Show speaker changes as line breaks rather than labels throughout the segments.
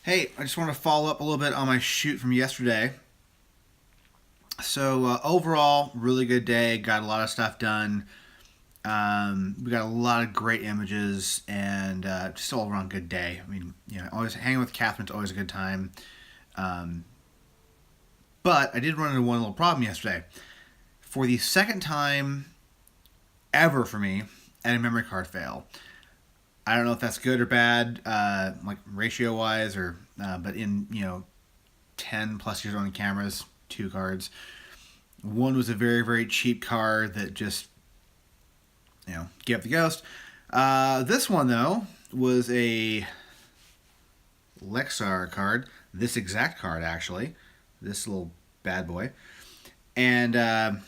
Hey, I just want to follow up a little bit on my shoot from yesterday. So overall, really good day. Got a lot of stuff done. We got a lot of great images and just all around good day. I mean, always hanging with Catherine's always a good time. Um, but I did run into one little problem yesterday. For the second time ever for me, I had a memory card fail. I don't know if that's good or bad, like ratio wise, or but in 10 plus years on cameras, two cards. One was a very very cheap card that just gave up the ghost. This one though was a Lexar card. This exact card actually, this little bad boy, and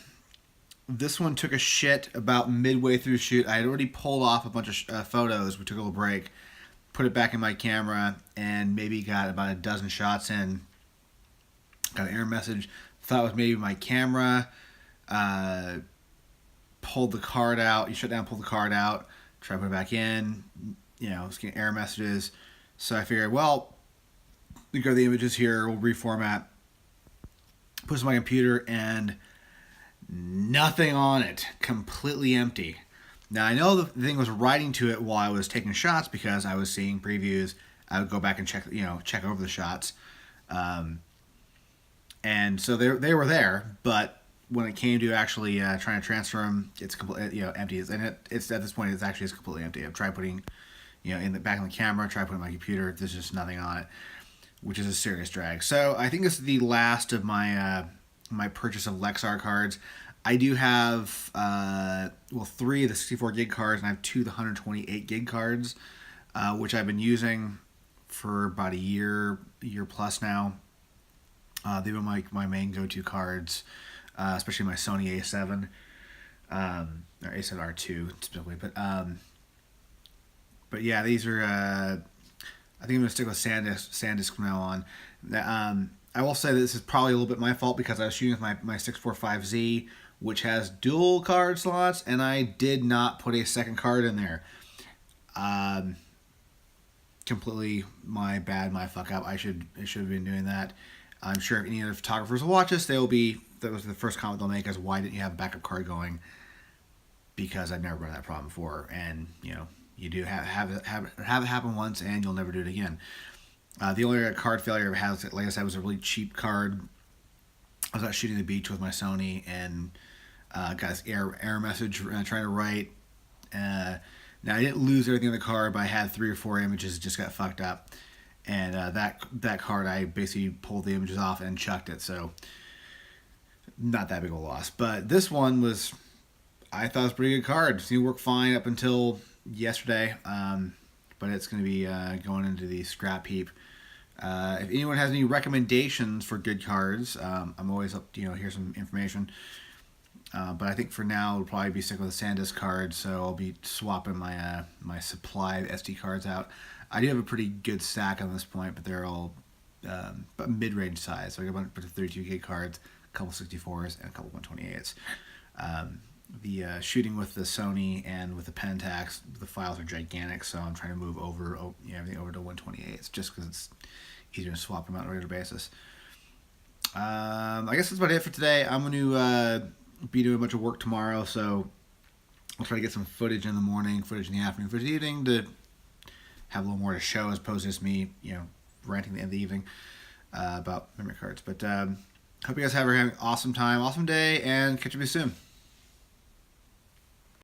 this one took a shit about midway through the shoot. I had already pulled off a bunch of photos. We took a little break, put it back in my camera, and maybe got about a dozen shots in. Got an error message. Thought it was maybe my camera. Uh, Pulled the card out. You shut down, pulled the card out. Try to put it back in. It's getting error messages. So I figured, well, we go to the images here. We'll reformat. Put it on my computer and nothing on it. Completely empty. Now I know the thing was writing to it while I was taking shots because I was seeing previews. I would go back and check over the shots, and so they were there. But when it came to actually trying to transfer them, it's completely empty. And it's at this point it's completely empty. I've tried putting in the back on the camera, tried putting my computer. There's just nothing on it, which is a serious drag. So I think this is the last of my purchase of Lexar cards. I do have three of the 64 gig cards, and I have two of the 128 gig cards, which I've been using for about a year plus now. They've been my main go-to cards, especially my Sony A7 or A7R2 specifically. But yeah, these are. I think I'm gonna stick with SanDisk from now on. I will say that this is probably a little bit my fault because I was shooting with my 645Z, which has dual card slots, and I did not put a second card in there. Completely my bad, my fuck up. I should have been doing that. I'm sure if any other photographers will watch this, that was the first comment they'll make is, why didn't you have a backup card going? Because I've never run that problem before, and you do have it happen once, and you'll never do it again. The only card failure I had, like I said, was a really cheap card. I was out shooting the beach with my Sony and got this error message trying to write. Now I didn't lose everything in the card, but I had 3 or 4 images that just got fucked up. And that card, I basically pulled the images off and chucked it. So not that big of a loss. But this one I thought it was a pretty good card. It seemed to work fine up until yesterday. But it's going to be going into the scrap heap. If anyone has any recommendations for good cards, I'm always up to hear some information. But I think for now it'll probably be sticking with the SanDisk cards, so I'll be swapping my supply of SD cards out. I do have a pretty good stack on this point, but they're all mid-range size. So I got a bunch of 32 gig cards, a couple 64s, and a couple 128s. The shooting with the Sony and with the Pentax, the files are gigantic, so I'm trying to move everything over to 128s just because it's easier to swap them out on a regular basis. I guess that's about it for today. I'm going to be doing a bunch of work tomorrow, so I'll try to get some footage in the morning, footage in the afternoon, footage in the evening to have a little more to show as opposed to just me, ranting at the end of the evening about memory cards. But hope you guys have an awesome time, awesome day, and catch you soon.